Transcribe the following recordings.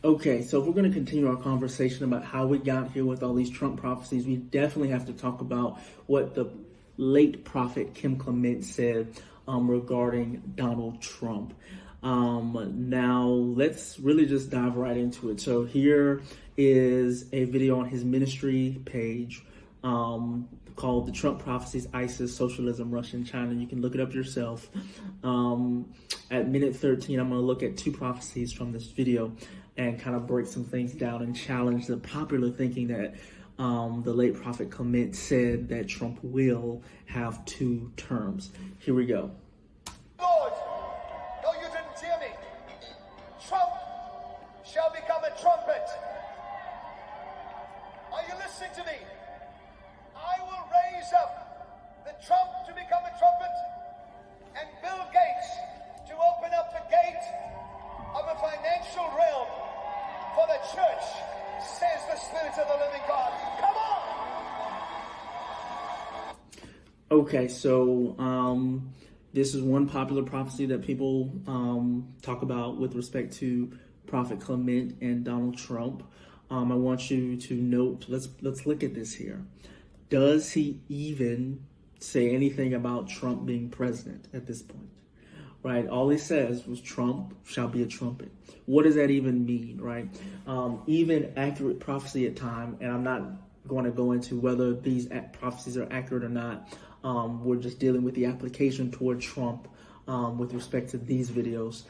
Okay, so if we're going to continue our conversation about how we got here with all these Trump prophecies, we definitely have to talk about what the late prophet Clement said regarding Donald Trump. Now, let's really just dive right into it. So here is a video on his ministry page called The Trump Prophecies, ISIS, Socialism, Russia, and China. You can look it up yourself. At minute 13, I'm going to look at two prophecies from this video and kind of break some things down and challenge the popular thinking that the late prophet Clement said that Trump will have two terms. Here we go. Lord, no, you didn't hear me. Trump shall become a trumpet. Are you listening to me? I will raise up the Trump to become a trumpet and Bill Gates to open up the gate of a financial realm for the church, says the Spirit of the living God. Come on! Okay, so this is one popular prophecy that people talk about with respect to Prophet Clement and Donald Trump. I want you to note, let's look at this here. Does he even say anything about Trump being president at this point? Right, all he says was Trump shall be a trumpet. What does that even mean, right? Even accurate prophecy at time, and I'm not going to go into whether these prophecies are accurate or not. We're just dealing with the application toward Trump with respect to these videos.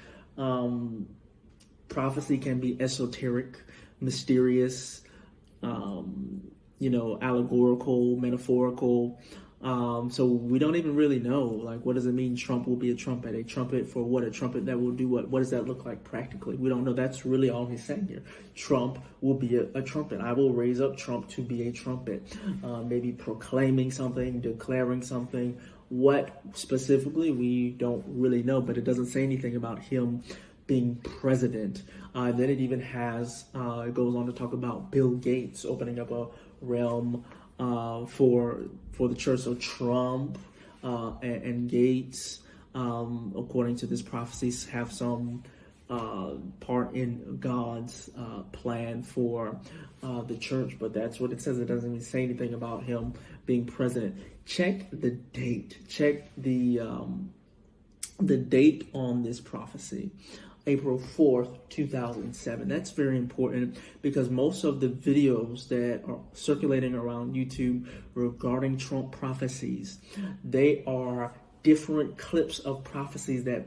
Prophecy can be esoteric, mysterious, allegorical, metaphorical. So we don't even really know, like, what does it mean Trump will be a trumpet? A trumpet for what? A trumpet that will do what? What does that look like practically? We don't know. That's really all he's saying here. Trump will be a trumpet. I will raise up Trump to be a trumpet. Maybe proclaiming something, declaring something. What specifically, we don't really know, but it doesn't say anything about him being president. Then it even has, it goes on to talk about Bill Gates opening up a realm for the church. So Trump and Gates, according to this prophecy, have some part in God's plan for the church. But that's what it says. It doesn't even say anything about him being president. Check the date. Check the date on this prophecy. April 4th, 2007. That's very important because most of the videos that are circulating around YouTube regarding Trump prophecies, they are different clips of prophecies that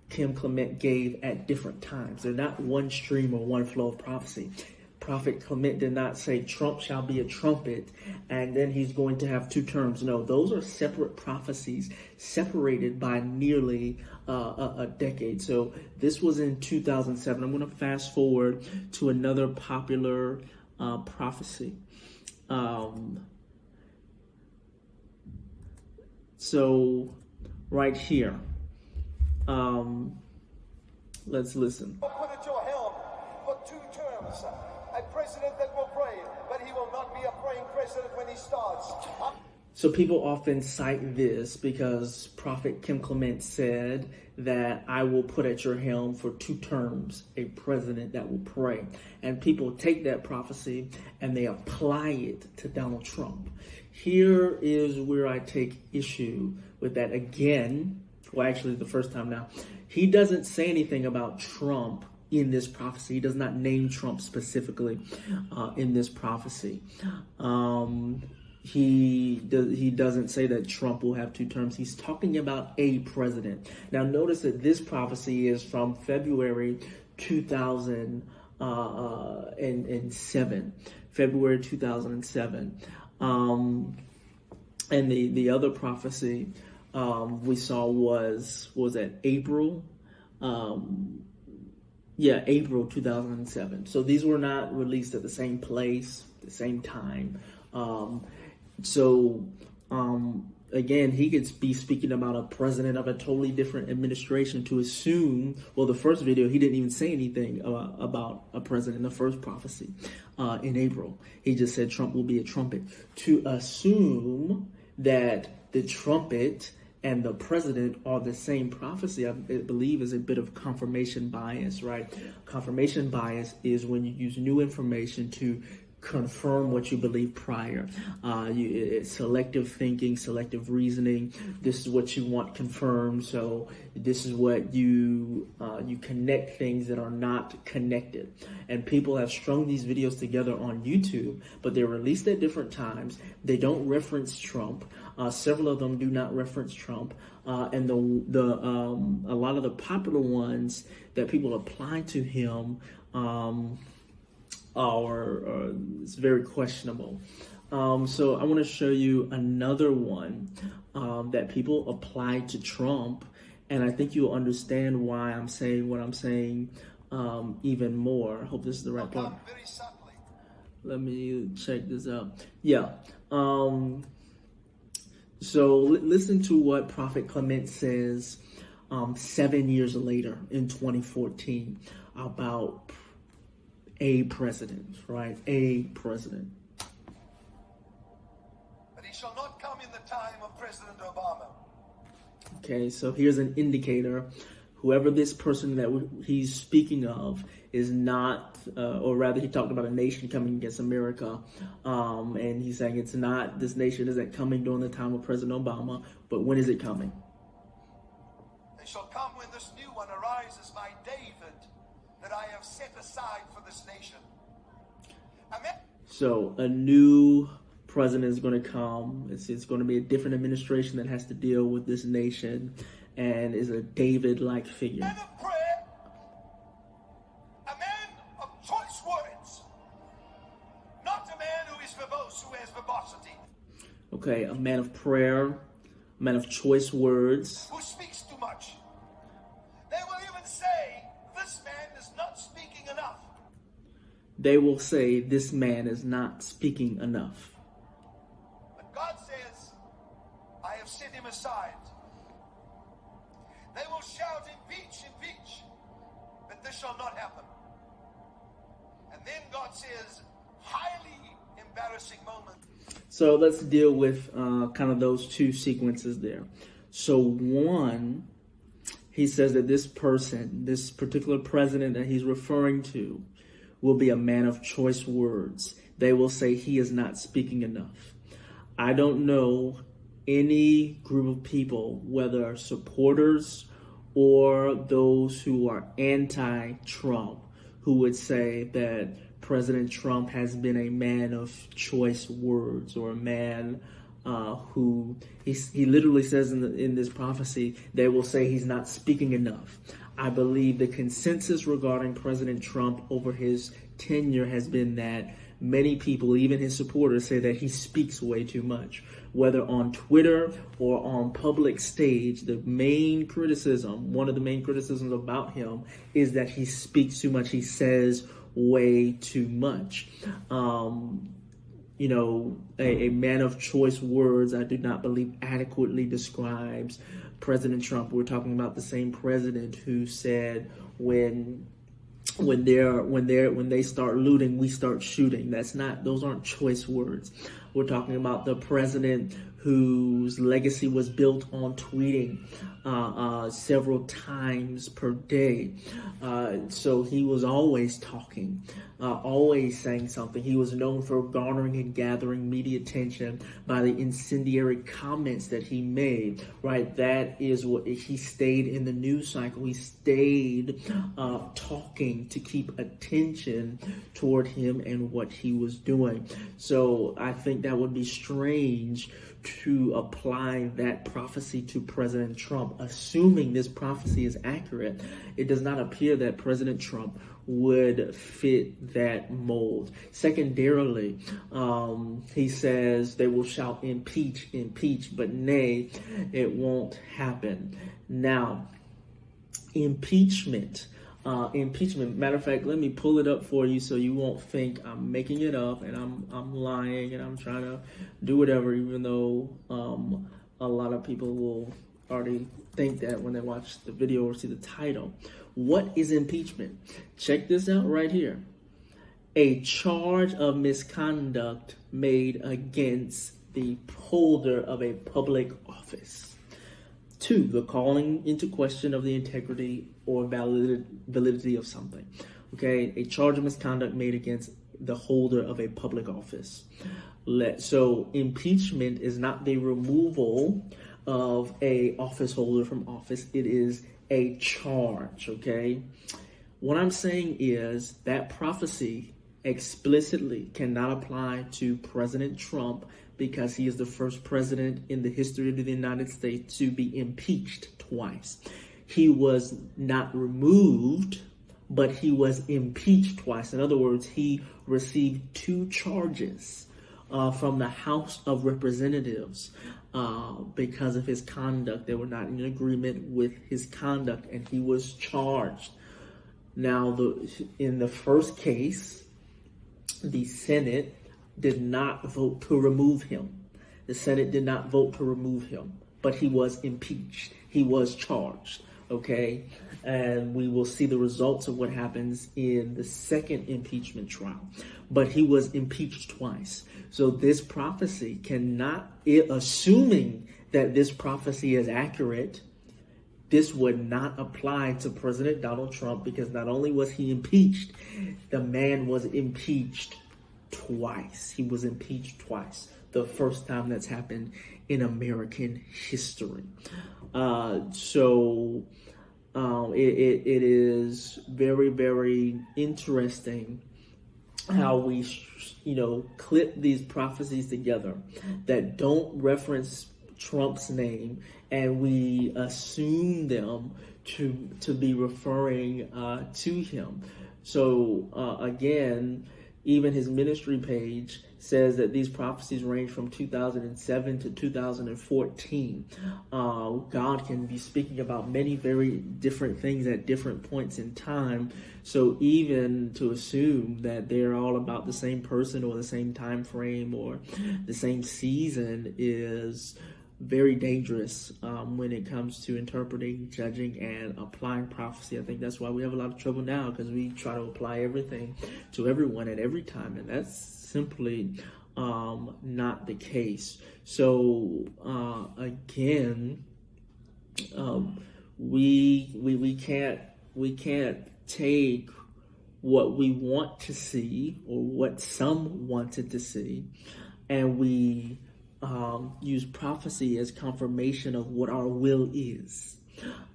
Clement gave at different times. They're not one stream or one flow of prophecy. Prophet Clement did not say Trump shall be a trumpet and then he's going to have two terms. No, those are separate prophecies separated by nearly a decade. So this was in 2007. I'm going to fast forward to another popular prophecy. So right here, let's listen. Put at your helm for 2 terms. A president that will pray, but he will not be a praying president when he starts. So people often cite this because Prophet Clement said that I will put at your helm for 2 terms a president that will pray. And people take that prophecy and they apply it to Donald Trump. Here is where I take issue with that again. Well, actually the first time now. He doesn't say anything about Trump in this prophecy. He does not name Trump specifically in this prophecy. He doesn't say that Trump will have 2 terms. He's talking about a president. Now, notice that this prophecy is from February 2007. February 2007. And the other prophecy we saw was at April. April 2007. So these were not released at the same place, the same time. Again, he could be speaking about a president of a totally different administration to assume, well, the first video, he didn't even say anything about a president in the first prophecy in April. He just said Trump will be a trumpet. To assume that the trumpet and the president are the same prophecy, I believe, is a bit of confirmation bias, right? Confirmation bias is when you use new information to confirm what you believe prior. It's selective thinking, selective reasoning. This is what you want confirmed, so this is what you connect things that are not connected. And people have strung these videos together on YouTube, but they're released at different times. They don't reference Trump. Several of them do not reference Trump, and a lot of the popular ones that people apply to him it's very questionable. So I want to show you another one that people apply to Trump, and I think you'll understand why I'm saying what I'm saying even more. I hope this is the right part. Let me check this out. Yeah. So listen to what Prophet Clement says 7 years later in 2014 about a president, right? A president. But he shall not come in the time of President Obama. Okay, so here's an indicator. Whoever this person that he's speaking of is not, or rather he talked about a nation coming against America, and he's saying it's not, this nation isn't coming during the time of President Obama, but when is it coming? They shall come when this new one arises, my David, that I have set aside for this nation. Amen. So a new president is going to come. It's going to be a different administration that has to deal with this nation, and is a David-like figure. Man of prayer, a man of choice words, not a man who is verbose, who has verbosity. Okay, a man of prayer, a man of choice words. Who speaks too much. They will even say, this man is not speaking enough. They will say, this man is not speaking enough. But God says, I have set him aside. They will shout, impeach, impeach. But this shall not happen. And then God says, highly embarrassing moment. So let's deal with kind of those two sequences there. So one, he says that this person, this particular president that he's referring to, will be a man of choice words. They will say he is not speaking enough. I don't know any group of people, whether supporters or those who are anti-Trump, who would say that President Trump has been a man of choice words, or a man who he literally says in this prophecy, they will say he's not speaking enough. I believe the consensus regarding President Trump over his tenure has been that many people, even his supporters, say that he speaks way too much. Whether on Twitter or on public stage, the main criticism, one of the main criticisms about him is that he speaks too much. He says way too much. A man of choice words, I do not believe adequately describes President Trump. We're talking about the same president who said when they start looting, we start shooting. Those aren't choice words. We're talking about the president whose legacy was built on tweeting several times per day. So he was always talking, always saying something. He was known for garnering and gathering media attention by the incendiary comments that he made, right? That is what he stayed in the news cycle. He stayed talking to keep attention toward him and what he was doing. So I think that would be strange to apply that prophecy to President Trump, assuming this prophecy is accurate. It does not appear that President Trump would fit that mold. Secondarily, he says they will shout impeach, impeach, but nay, it won't happen. Now, impeachment. Matter of fact, let me pull it up for you so you won't think I'm making it up and I'm lying and I'm trying to do whatever, even though a lot of people will already think that when they watch the video or see the title. What is impeachment? Check this out right here. A charge of misconduct made against the holder of a public office. 2, the calling into question of the integrity or validity of something. Okay, a charge of misconduct made against the holder of a public office. So impeachment is not the removal of a office holder from office. It is a charge, okay? What I'm saying is that prophecy explicitly cannot apply to President Trump because he is the first president in the history of the United States to be impeached twice. He was not removed, but he was impeached twice. In other words, he received 2 charges from the House of Representatives because of his conduct. They were not in agreement with his conduct, and he was charged. Now, in the first case, the Senate did not vote to remove him. The Senate did not vote to remove him, but he was impeached. He was charged, okay? And we will see the results of what happens in the second impeachment trial. But he was impeached twice. So this prophecy cannot, assuming that this prophecy is accurate, this would not apply to President Donald Trump because not only was he impeached, the man was impeached twice. He was impeached twice. The first time that's happened in American history. It is very, very interesting how we, clip these prophecies together that don't reference Trump's name, and we assume them to be referring to him. So again, even his ministry page says that these prophecies range from 2007 to 2014. God can be speaking about many very different things at different points in time. So even to assume that they're all about the same person or the same time frame or the same season is very dangerous when it comes to interpreting, judging, and applying prophecy. I think that's why we have a lot of trouble now, because we try to apply everything to everyone at every time, and that's simply not the case. So again, we can't take what we want to see or what some wanted to see, and we use prophecy as confirmation of what our will is.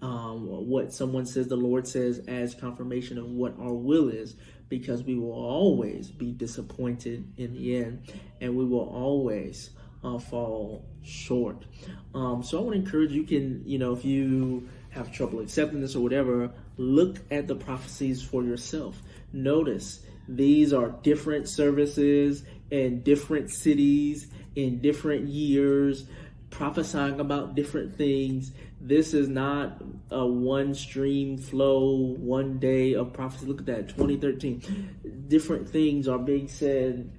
What someone says, the Lord says, as confirmation of what our will is, because we will always be disappointed in the end, and we will always fall short. So I want to encourage you, if you have trouble accepting this or whatever, look at the prophecies for yourself. Notice these are different services in different cities in different years, prophesying about different things. This is not a one stream flow, one day of prophecy. Look at that, 2013. Different things are being said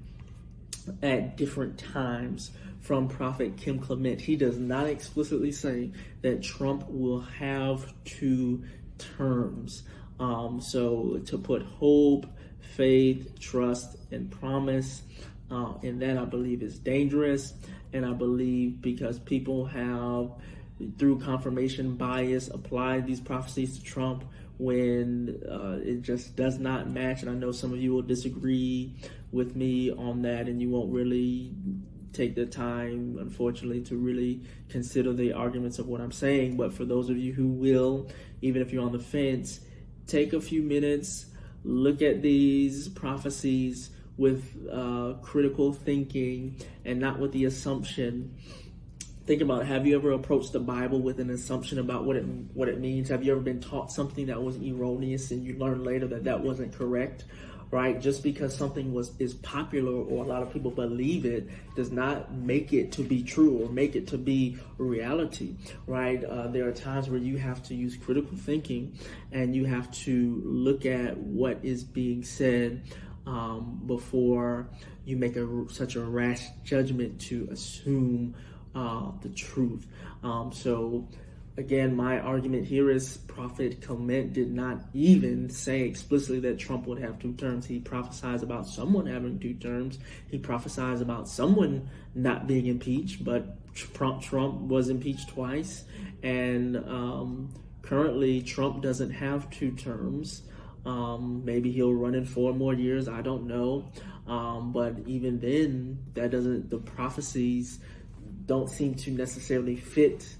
at different times from Prophet Clement. He does not explicitly say that Trump will have 2 terms. So to put hope, faith, trust, and promise in that, I believe, is dangerous. And I believe because people have, through confirmation bias, applied these prophecies to Trump when it just does not match. And I know some of you will disagree with me on that, and you won't really take the time, unfortunately, to really consider the arguments of what I'm saying. But for those of you who will, even if you're on the fence, take a few minutes, look at these prophecies with critical thinking and not with the assumption. Think about it. Have you ever approached the Bible with an assumption about what it means? Have you ever been taught something that was erroneous and you learned later that wasn't correct? Right? Just because something is popular or a lot of people believe it does not make it to be true or make it to be reality. Right? There are times where you have to use critical thinking and you have to look at what is being said before you make such a rash judgment to assume the truth. So Again, my argument here is Prophet Clement did not even say explicitly that Trump would have 2 terms. He prophesies about someone having 2 terms. He prophesies about someone not being impeached, but Trump was impeached twice. And currently, Trump doesn't have 2 terms. Maybe he'll run in 4 more years. I don't know. But even then, the prophecies don't seem to necessarily fit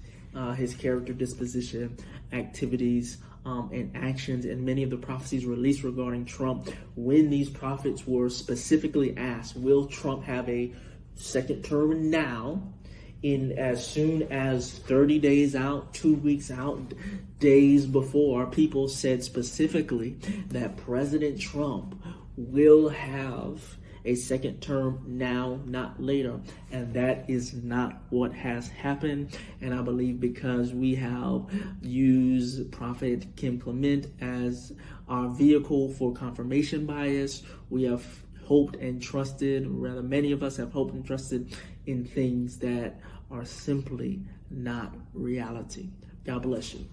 his character disposition, activities, and actions. And many of the prophecies released regarding Trump, when these prophets were specifically asked, will Trump have a second term now, in as soon as 30 days out, 2 weeks out, days before, people said specifically that President Trump will have a second term now, not later. And that is not what has happened. And I believe because we have used Prophet Clement as our vehicle for confirmation bias, we have hoped and trusted, rather many of us have hoped and trusted in things that are simply not reality. God bless you.